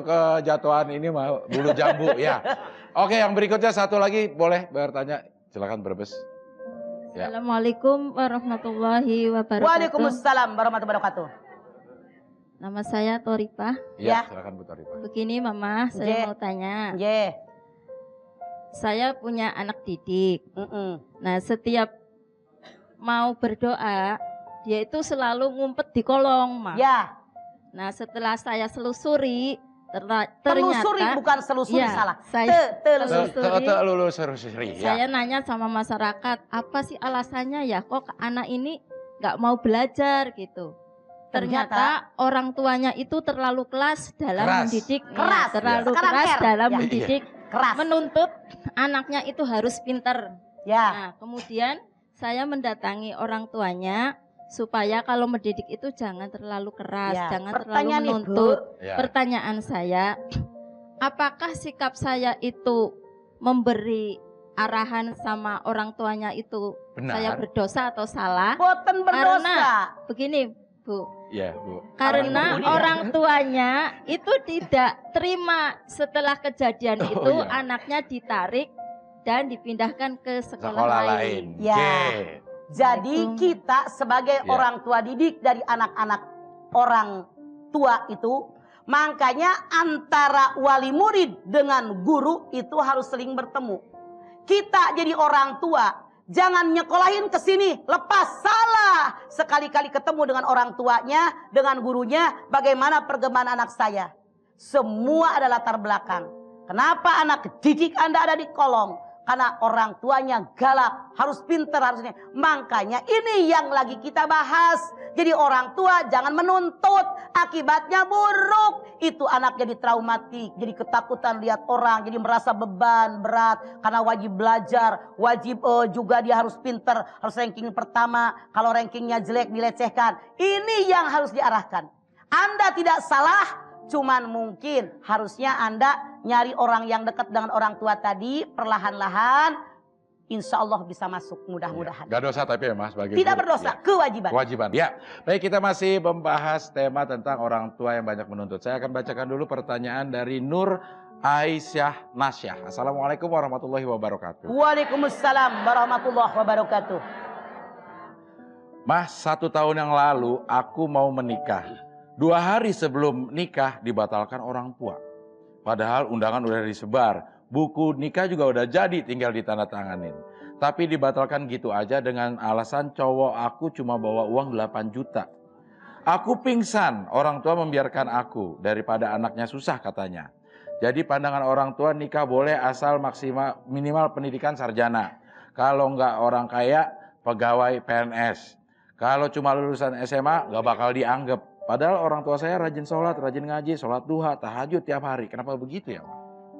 itu kejatuhan ini mah bulu jambu ya. Oke, yang berikutnya satu lagi boleh bertanya. Silakan Brebes. Ya. Assalamualaikum warahmatullahi wabarakatuh. Waalaikumsalam warahmatullahi wabarakatuh. Nama saya Toripah. Ya, silakan Bu Toripah. Begini Mama, saya mau tanya. Saya punya anak didik. Nah, setiap mau berdoa, dia itu selalu ngumpet di kolong, Ma. Ya. Nah, setelah saya selusuri, ternyata telusuri bukan selusuri, ya, salah. Saya telusuri. Saya nanya sama masyarakat, apa sih alasannya ya kok anak ini nggak mau belajar gitu. Ternyata orang tuanya itu terlalu keras dalam mendidik, terlalu keras dalam mendidik, menuntut anaknya itu harus pinter. Nah, kemudian saya mendatangi orang tuanya supaya kalau mendidik itu jangan terlalu keras, jangan terlalu menuntut. Pertanyaan saya, apakah sikap saya itu memberi arahan sama orang tuanya itu saya berdosa atau salah? Boten berdosa. Karena begini, Bu. Ya, Bu. Karena orang tuanya itu tidak terima setelah kejadian itu anaknya ditarik dan dipindahkan ke sekolah lain. Ya. Jadi kita sebagai orang tua didik dari anak-anak orang tua itu, makanya antara wali murid dengan guru itu harus sering bertemu. Kita jadi orang tua, jangan nyekolahin ke sini, lepas, salah. Sekali-kali ketemu dengan orang tuanya, dengan gurunya, bagaimana perkembangan anak saya. Semua ada latar belakang. Kenapa anak didik Anda ada di kolong? Karena orang tuanya galak, harus pinter, harusnya. Makanya ini yang lagi kita bahas. Jadi orang tua jangan menuntut, akibatnya buruk. Itu anak jadi traumatik, jadi ketakutan lihat orang, jadi merasa beban, berat. Karena wajib belajar, wajib juga dia harus pinter, harus ranking pertama. Kalau rankingnya jelek dilecehkan. Ini yang harus diarahkan. Anda tidak salah. Cuman mungkin harusnya Anda nyari orang yang dekat dengan orang tua tadi, perlahan-lahan insya Allah bisa masuk mudah-mudahan. Gak dosa tapi ya Mas. Tidak berdosa, kewajiban. Kewajiban, ya. Baik, kita masih membahas tema tentang orang tua yang banyak menuntut. Saya akan bacakan dulu pertanyaan dari Nur Aisyah Nasyah. Assalamualaikum warahmatullahi wabarakatuh. Waalaikumsalam warahmatullahi wabarakatuh. Mas, 1 tahun yang lalu aku mau menikah. 2 hari sebelum nikah dibatalkan orang tua. Padahal undangan udah disebar. Buku nikah juga udah jadi, tinggal ditandatanganin. Tapi dibatalkan gitu aja dengan alasan cowok aku cuma bawa uang 8 juta. Aku pingsan, orang tua membiarkan aku daripada anaknya susah katanya. Jadi pandangan orang tua nikah boleh asal minimal pendidikan sarjana. Kalau nggak orang kaya, pegawai PNS. Kalau cuma lulusan SMA nggak bakal dianggap. Padahal orang tua saya rajin sholat, rajin ngaji, sholat duha, tahajud tiap hari. Kenapa begitu ya?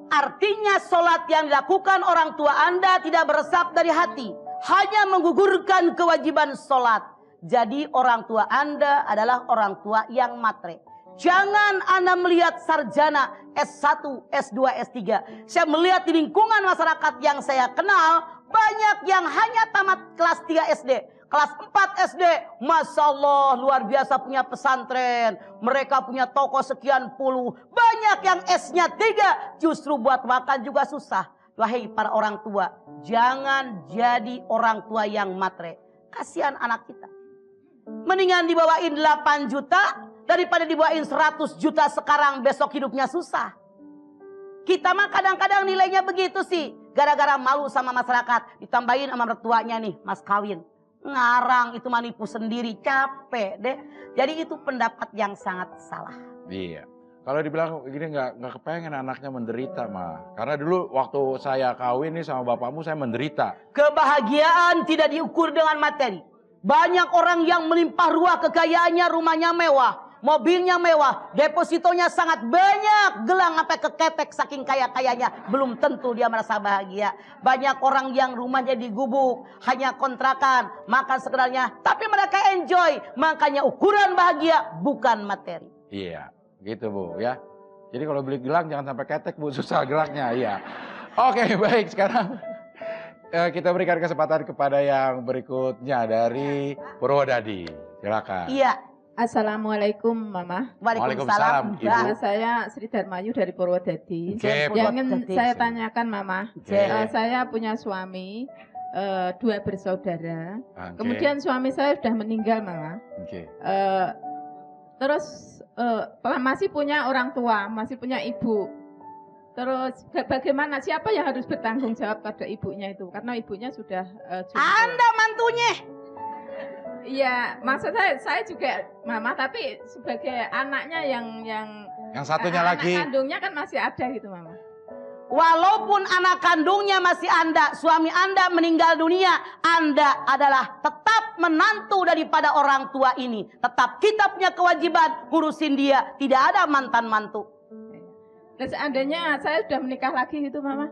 Artinya sholat yang dilakukan orang tua Anda tidak beresap dari hati. Hanya menggugurkan kewajiban sholat. Jadi orang tua Anda adalah orang tua yang matre. Jangan Anda melihat sarjana S1, S2, S3. Saya melihat di lingkungan masyarakat yang saya kenal, banyak yang hanya tamat kelas 3 SD. Kelas 4 SD, Masya Allah luar biasa punya pesantren. Mereka punya toko sekian puluh. Banyak yang S-nya 3, justru buat makan juga susah. Wahai para orang tua, jangan jadi orang tua yang matre. Kasihan anak kita. Mendingan dibawain 8 juta daripada dibawain 100 juta sekarang besok hidupnya susah. Kita mah kadang-kadang nilainya begitu sih. Gara-gara malu sama masyarakat. Ditambahin sama mertuanya nih, mas kawin. Ngarang itu manipu sendiri, capek deh. Jadi itu pendapat yang sangat salah. Iya. Kalau dibilang gini nggak kepengen anaknya menderita mah. Karena dulu waktu saya kawin nih sama bapakmu saya menderita. Kebahagiaan tidak diukur dengan materi. Banyak orang yang melimpah ruah kekayaannya, rumahnya mewah, mobilnya mewah, depositonya sangat banyak, gelang sampai keketek saking kaya-kayanya, belum tentu dia merasa bahagia. Banyak orang yang rumahnya digubuk, hanya kontrakan, makan sekedarnya, tapi mereka enjoy. Makanya ukuran bahagia bukan materi. Iya, gitu Bu ya. Jadi kalau beli gelang jangan sampai ketek Bu, susah geraknya. Iya. Oke, baik, sekarang kita berikan kesempatan kepada yang berikutnya dari Purwodadi. Silakan. Iya. Assalamualaikum Mama. Waalaikumsalam. Ibu. Nama saya Sri Darmayu dari Purwodadi. Oke, Yang ingin Purwodadi. saya tanyakan Mama, Oke. saya punya suami, 2 bersaudara. Oke. Kemudian suami saya sudah meninggal Mama. Oke. Terus masih punya orang tua, masih punya ibu. Terus bagaimana, siapa yang harus bertanggung jawab pada ibunya itu? Karena ibunya sudah Anda mantunya. Iya, maksud saya juga Mama, tapi sebagai anaknya yang Yang satunya anak lagi. kandungnya kan masih ada gitu Mama. Walaupun anak kandungnya masih Anda, suami Anda meninggal dunia, Anda adalah tetap menantu daripada orang tua ini. Tetap kita punya kewajiban ngurusin dia. Tidak ada mantan mantu. Dan seandainya saya sudah menikah lagi gitu Mama.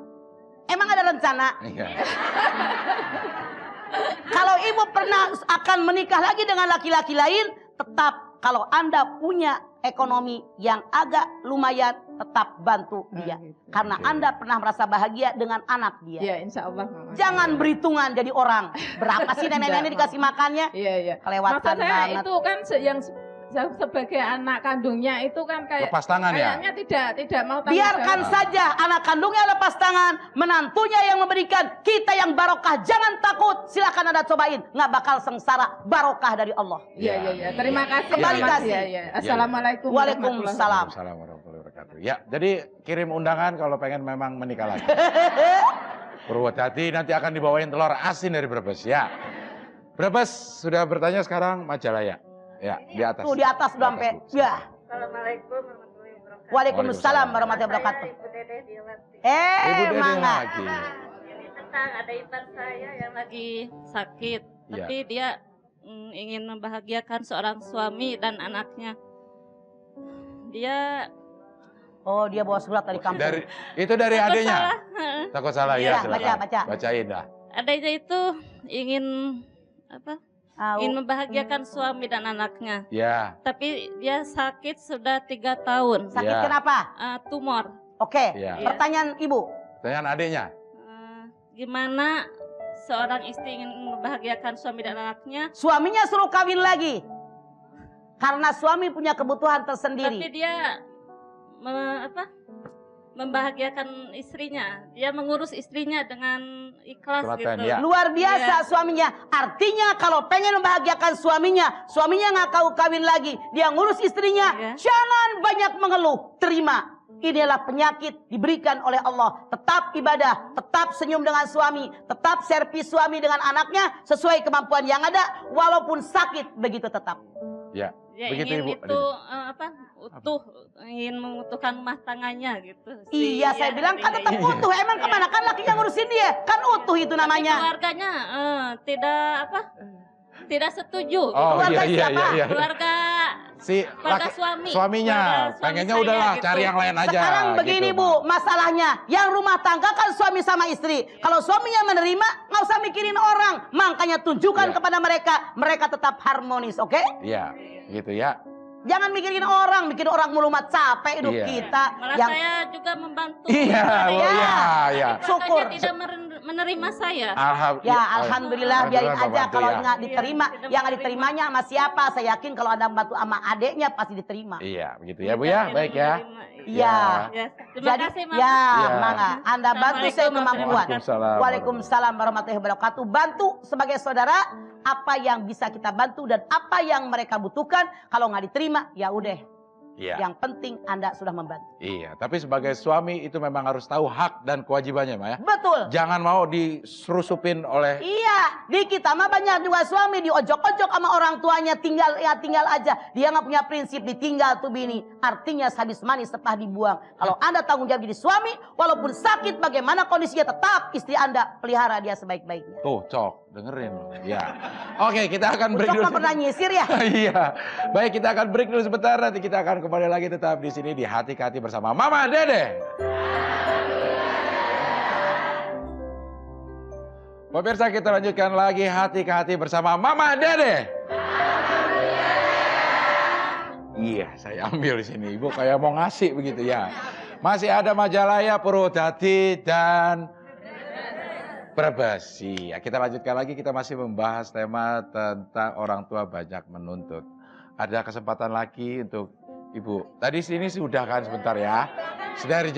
Emang ada rencana? Iya. Kalau ibu pernah akan menikah lagi dengan laki-laki lain, tetap kalau Anda punya ekonomi yang agak lumayan, tetap bantu dia. Gitu. Karena Oke. Anda pernah merasa bahagia dengan anak dia. Ya insya Allah Mama. Jangan berhitungan jadi orang. Berapa sih nenek-nenek dikasih makannya? Iya iya. Kelewatan Maksud saya banget. itu kan yang sebagai anak kandungnya itu kan kayak Lepas tangan ya? kayaknya tidak mau tanggung Biarkan jawab. saja anak kandungnya lepas tangan, menantunya yang memberikan, kita yang barokah. Jangan takut, silakan Anda cobain, nggak bakal sengsara, barokah dari Allah. Iya iya iya. Terima kasih. Kembali Mas. kasih. Iya, iya. Assalamualaikum. Waalaikumsalam. Waalaikumsalam warahmatullahi wabarakatuh. Ya, jadi kirim undangan kalau pengen memang menikah lagi. Purwodadi nanti akan dibawain telur asin dari Brebes ya. Brebes sudah bertanya sekarang Majalaya. Ya, di atas. Tuh di atas udah sampai. Bu. Ya. Assalamualaikum warahmatullahi wabarakatuh. Waalaikumsalam warahmatullahi wabarakatuh. Saya Ibu Dede Diawati. Ibu Dede Mangga. lagi. Ini tentang ada ipar saya yang lagi sakit, Iya. tapi dia ingin membahagiakan seorang suami dan anaknya. Dia Oh, dia bawa surat dari kampung. Itu dari takut adiknya. salah. Takut salah Iya, ya, silakan. baca. Bacain dah. Adanya itu ingin apa? Au. Ingin membahagiakan suami dan anaknya. Ya, Tapi dia sakit sudah 3 tahun. Sakit Iya. kenapa? Tumor. Oke. Iya. Pertanyaan Ibu. pertanyaan adiknya. Gimana seorang istri ingin membahagiakan suami dan anaknya, Suaminya suruh kawin lagi. Karena suami punya kebutuhan tapi tersendiri. dia membahagiakan istrinya. Dia mengurus istrinya dengan ikhlas Telaten, gitu. ya. Luar biasa suaminya. Artinya kalau pengen membahagiakan suaminya nggak kau kawin lagi. Dia ngurus istrinya. Iya. Jangan banyak mengeluh. Terima. Inilah penyakit diberikan oleh Allah. Tetap ibadah, tetap senyum dengan suami, tetap servis suami dengan anaknya sesuai kemampuan yang ada, walaupun sakit begitu tetap. Ya, Dia begitu ingin Ibu. itu utuh, ingin mengutuhkan rumah tangganya gitu. Iya, saya bilang kan tetap iya. utuh. Emang kemana? Kan lakinya ngurusin dia. Kan utuh itu Tapi namanya. keluarganya tidak setuju. Oh Keluarga iya siapa? iya. Keluarga Si keluarga suami. suaminya Keluarga suami pengennya saya udahlah gitu. cari yang lain aja. Sekarang begini gitu, Bu, Bang. masalahnya yang rumah tangga kan suami sama istri. Kalau suaminya menerima, nggak usah mikirin orang. Makanya tunjukkan Iya. kepada mereka tetap harmonis, oke? Iya, gitu ya. Jangan mikirin orang mulu mah capek hidup Iya. kita. Malah Yang saya juga membantu. Iya, Bu, Ya. iya. syukur. Makanya tidak menerima saya. Ya alhamdulillah biarin Alhamdulillah, aja bantu kalau ya. nggak diterima. Iya, tidak Yang nggak menerima. diterimanya sama siapa? Saya yakin kalau Anda membantu sama adeknya pasti diterima. Iya, begitu ya Bu ya. Tidak Baik ya. menerima. Iya. Ya, terima Jadi kasih Mas. ya, Iya. mangga. Anda bantu saya Assalamualaikum kemampuan. Waalaikumsalam. Waalaikumsalam warahmatullahi wabarakatuh. Bantu sebagai saudara apa yang bisa kita bantu dan apa yang mereka butuhkan. Kalau nggak diterima, ya udah. Iya. Yang penting Anda sudah membantu. Iya, tapi sebagai suami itu memang harus tahu hak dan kewajibannya, Ma ya. Betul. Jangan mau diserusupin oleh Iya, di kita mah banyak juga suami diojok-ojok sama orang tuanya tinggal aja. Dia nggak punya prinsip ditinggal tuh bini. Artinya habis manis sepah dibuang. Kalau Anda tanggung jawab jadi suami, walaupun sakit bagaimana kondisinya tetap istri Anda pelihara dia sebaik-baiknya. tuh, Cok, dengerin loh. Ya. Oke, kita akan break Ucok dulu. mah pernah nyisir ya. Iya. Baik, kita akan break dulu sebentar. Nanti kita akan kembali lagi tetap di sini di Hati ke Hati bersama Mama Dede. Pemirsa, kita lanjutkan lagi Hati ke Hati bersama Mama Dede. Iya, saya ambil di sini. Ibu kayak mau ngasih begitu ya. Masih ada Majalaya, Purwodadi, dan Brebes. Iya, kita lanjutkan lagi. Kita masih membahas tema tentang orang tua banyak menuntut. ada kesempatan lagi untuk Ibu. Tadi sini sudah kan sebentar ya. Dari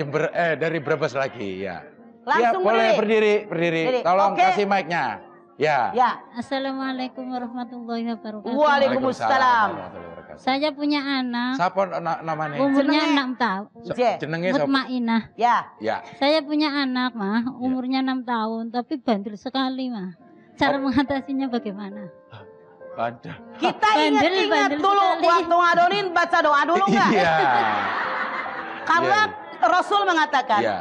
dari Brebes lagi ya. Langsung ya, boleh berdiri. Berdiri. Tolong Oke. kasih mic-nya. Ya. Ya. Assalamualaikum warahmatullahi wabarakatuh. Waalaikumsalam. Saya punya anak, Siapa namanya? umurnya Jenenge? 6 tahun. Jenenge siapa? Mutmainah. Ya. Ya. Saya punya anak, mah, umurnya 6 tahun, tapi bandel sekali, mah. Cara mengatasinya bagaimana? Ada. Kita Bandel ingat dulu sekali. waktu ngadonin baca doa dulu nggak? Iya. Karena Rasul mengatakan, Iya.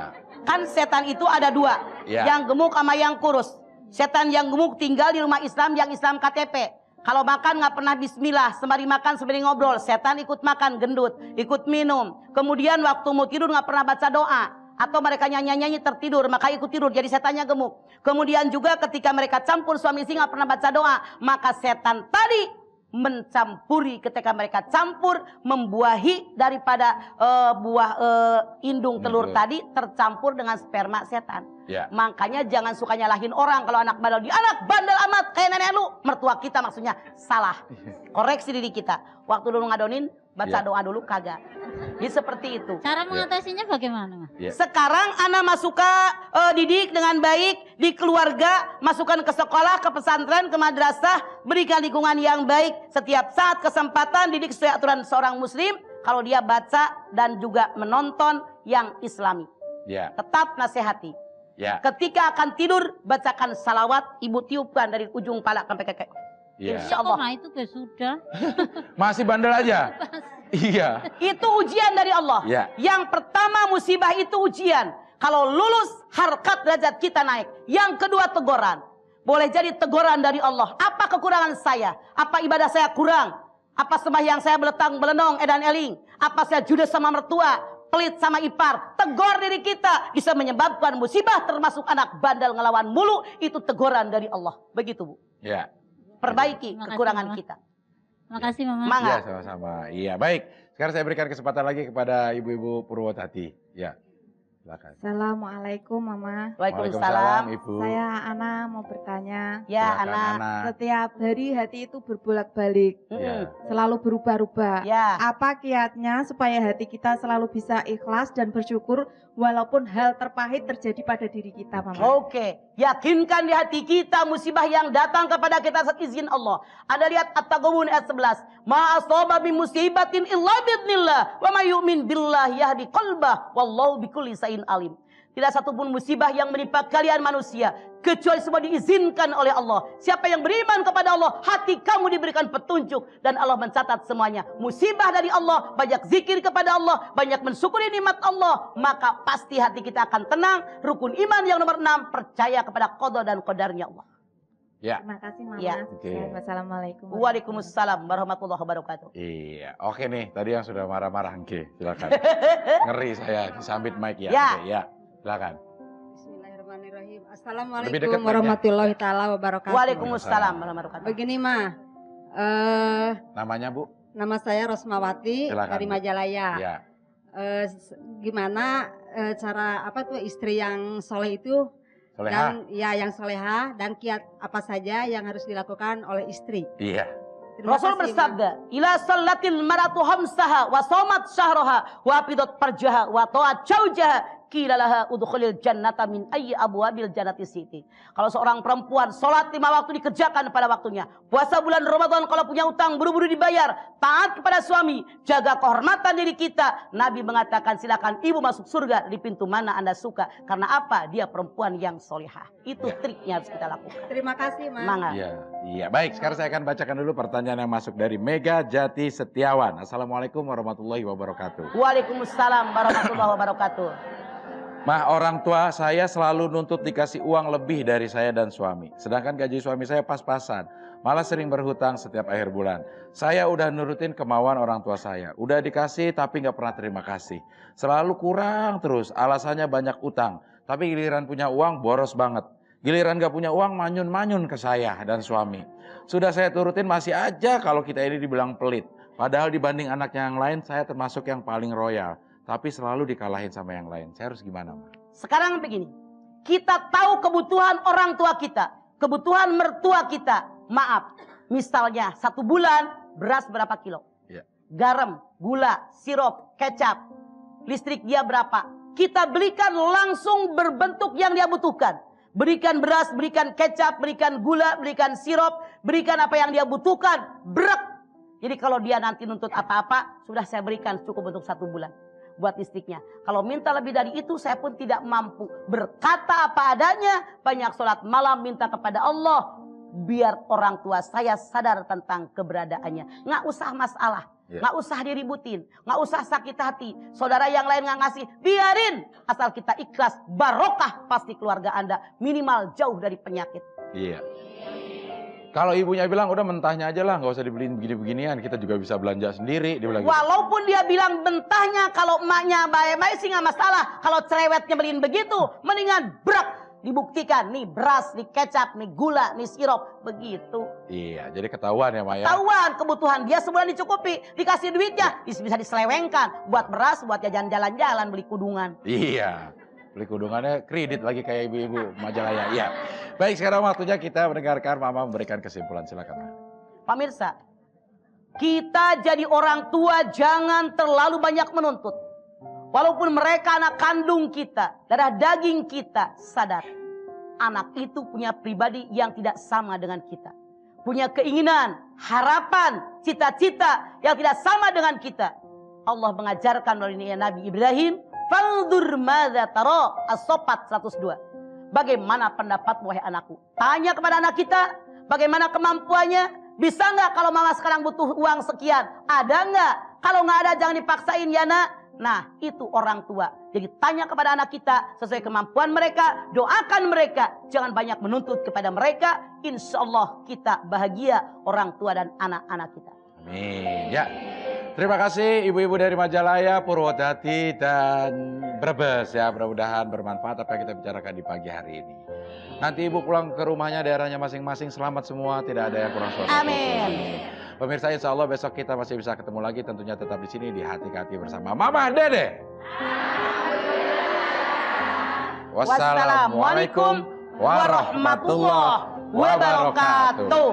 kan setan itu ada dua, Iya. yang gemuk sama yang kurus. Setan yang gemuk tinggal di rumah Islam, yang Islam KTP. Kalau makan nggak pernah bismillah, sembari makan sembari ngobrol. Setan ikut makan, gendut, ikut minum. Kemudian waktu mau tidur nggak pernah baca doa. Atau mereka nyanyi-nyanyi tertidur, maka ikut tidur, jadi setannya gemuk. Kemudian juga ketika mereka campur suami istri nggak pernah baca doa, maka setan tadi mencampuri, ketika mereka campur membuahi daripada buah indung telur tadi tercampur dengan sperma setan. Ya. Makanya jangan suka nyalahin orang kalau anak bandel. Di anak bandel amat kayak nenek lu. Mertua kita maksudnya salah. Koreksi diri kita. Waktu dulu ngadonin baca Ya. doa dulu kagak. Jadi seperti itu. Cara mengatasinya bagaimana, Mas? Ya. Sekarang anak masuk ke didik dengan baik di keluarga, masukkan ke sekolah, ke pesantren, ke madrasah, berikan lingkungan yang baik. Setiap saat kesempatan didik sesuai aturan seorang muslim. Kalau dia baca dan juga menonton yang islami. Ya. Tetap nasihati. Ya. Ketika akan tidur, bacakan salawat, ibu tiupkan dari ujung pala sampai kaki. Ya. Insya Allah. Kok itu sudah? Masih bandel aja. Iya. Itu ujian dari Allah. Ya. Yang pertama musibah itu ujian. Kalau lulus, harkat derajat kita naik. Yang kedua teguran. Boleh jadi teguran dari Allah. Apa kekurangan saya? Apa ibadah saya kurang? Apa sembahyang saya beletang belenong, edan eling? Apa saya judes sama mertua? Pelit sama ipar, tegur diri kita bisa menyebabkan musibah, termasuk anak bandel ngelawan mulu, itu teguran dari Allah. Begitu, Bu. Ya. Perbaiki Makasih, kekurangan Mama. kita. Makasih, Mama. Mangga. Iya, sama-sama. Iya, baik. Sekarang saya berikan kesempatan lagi kepada Ibu-ibu Purwotati. Ya. Silakan. Assalamualaikum Mama. Waalaikumsalam. Ibu. Saya Ana mau bertanya. Ya, Silakan, anak. Ana. Setiap hari hati itu berbolak-balik, Ya. selalu berubah-ubah. Ya. Apa kiatnya supaya hati kita selalu bisa ikhlas dan bersyukur walaupun hal terpahit terjadi pada diri kita, Mama? Oke, yakinkan di hati kita musibah yang datang kepada kita saat izin Allah. Ada lihat At-Taghabun ayat 11. Ma asaba min musibatin illa biidznillah wa may yu'min billahi yahdi qalbah wallahu bikulli shay'in alim. Tidak satupun musibah yang menimpa kalian manusia kecuali semua diizinkan oleh Allah. Siapa yang beriman kepada Allah, hati kamu diberikan petunjuk dan Allah mencatat semuanya. Musibah dari Allah, banyak zikir kepada Allah, banyak mensyukuri nikmat Allah, maka pasti hati kita akan tenang. Rukun iman yang nomor 6, percaya kepada qada dan qadarnya Allah. Ya. Terima kasih Mama. Ya. Oke. Wassalamualaikum. Waalaikumsalam warahmatullahi wabarakatuh. Iya. Oke nih, tadi yang sudah marah-marah. Oke, silakan. Ngeri saya disambit mic ya. Ya. Oke, ya. Silakan. Bismillahirrahmanirrahim. Lebih dekat Assalamualaikum mic-nya. warahmatullahi taala wabarakatuh. Waalaikumsalam warahmatullahi wabarakatuh. Begini mah, Namanya, Bu? nama saya Rosmawati Silakan, dari Bu. Majalaya. Ya. Gimana cara apa tuh istri yang soleh itu Soleha. dan ya yang soleha dan kiat apa saja yang harus dilakukan oleh istri. Iya. Terima Rasul kasih, Ma. bersabda, "Ila sallatil maratu hamsaha wa shamat syahraha wa hafidat farjaha wa ta'at zaujaha qila laha udkhulil jannata min ayyi abwabil jannati siti." Kalau seorang perempuan salat 5 waktu dikerjakan pada waktunya, puasa bulan Ramadan kalau punya utang buru-buru dibayar, taat kepada suami, jaga kehormatan diri kita, Nabi mengatakan silakan ibu masuk surga di pintu mana Anda suka. Karena apa? Dia perempuan yang solehah. Itu triknya harus kita lakukan. Terima kasih, Ma. Mangga. Iya. Iya. Baik, sekarang saya akan bacakan dulu pertanyaan yang masuk dari Mega Jati Setiawan. Assalamualaikum warahmatullahi wabarakatuh. Waalaikumsalam warahmatullahi wabarakatuh. Mah, orang tua saya selalu nuntut dikasih uang lebih dari saya dan suami. Sedangkan gaji suami saya pas-pasan. Malah sering berhutang setiap akhir bulan. Saya udah nurutin kemauan orang tua saya. Udah dikasih tapi nggak pernah terima kasih. Selalu kurang terus, alasannya banyak utang. Tapi giliran punya uang boros banget. Giliran nggak punya uang manyun-manyun ke saya dan suami. Sudah saya turutin masih aja kalau kita ini dibilang pelit. Padahal dibanding anaknya yang lain saya termasuk yang paling royal. Tapi selalu dikalahin sama yang lain. Saya harus gimana, Ma? Sekarang begini, kita tahu kebutuhan orang tua kita, kebutuhan mertua kita. Maaf, misalnya 1 bulan beras berapa kilo? garam, gula, sirup, kecap. Listrik dia berapa? Kita belikan langsung berbentuk yang dia butuhkan. Berikan beras, berikan kecap, berikan gula, berikan sirup, berikan apa yang dia butuhkan. Brek. Jadi kalau dia nanti nuntut apa-apa, sudah saya berikan cukup untuk 1 bulan. Buat listriknya. Kalau minta lebih dari itu, saya pun tidak mampu. Berkata apa adanya, banyak sholat malam minta kepada Allah. Biar orang tua saya sadar tentang keberadaannya. Nggak usah masalah. Nggak usah diributin. Nggak usah sakit hati. Saudara yang lain nggak ngasih, biarin. Asal kita ikhlas, barokah pasti keluarga Anda. Minimal jauh dari penyakit. Iya. Kalau ibunya bilang, udah mentahnya aja lah, nggak usah dibeliin begini-beginian. Kita juga bisa belanja sendiri. Dia bilang gitu. Walaupun dia bilang mentahnya, kalau emaknya baik-baik sih nggak masalah. Kalau cerewetnya beliin begitu, mendingan brak. Dibuktikan, nih beras, nih kecap, nih gula, nih sirup. Begitu. Iya, jadi ketahuan ya Maya. Ketahuan kebutuhan dia sebulan dicukupi. Dikasih duitnya, bisa diselewengkan. Buat beras, buat jajan jalan-jalan, beli kudungan. Iya, beli kudungannya kredit lagi kayak ibu-ibu Majalaya. Iya. Baik, sekarang waktunya kita mendengarkan Mama memberikan kesimpulan. Silakan. Pemirsa, kita jadi orang tua jangan terlalu banyak menuntut. Walaupun mereka anak kandung kita, darah daging kita, sadar. Anak itu punya pribadi yang tidak sama dengan kita. Punya keinginan, harapan, cita-cita yang tidak sama dengan kita. Allah mengajarkan melalui Nabi Ibrahim, "Fanzur madza tara," As-Saffat 102. Bagaimana pendapat wahai anakku? Tanya kepada anak kita, bagaimana kemampuannya? Bisa nggak kalau mama sekarang butuh uang sekian? Ada nggak? Kalau nggak ada jangan dipaksain ya nak. Nah, itu orang tua. Jadi tanya kepada anak kita sesuai kemampuan mereka, doakan mereka. Jangan banyak menuntut kepada mereka. Insya Allah kita bahagia orang tua dan anak-anak kita. Amin. Ya. Terima kasih ibu-ibu dari Majalaya, Purwodadi dan Brebes ya. Mudah-mudahan bermanfaat apa yang kita bicarakan di pagi hari ini. Nanti ibu pulang ke rumahnya, daerahnya masing-masing. Selamat semua, tidak ada yang kurang suatu. Amin. Pemirsa, insya Allah besok kita masih bisa ketemu lagi. Tentunya tetap di sini di Hati ke Hati bersama Mama Dede. Wassalamualaikum warahmatullahi wabarakatuh.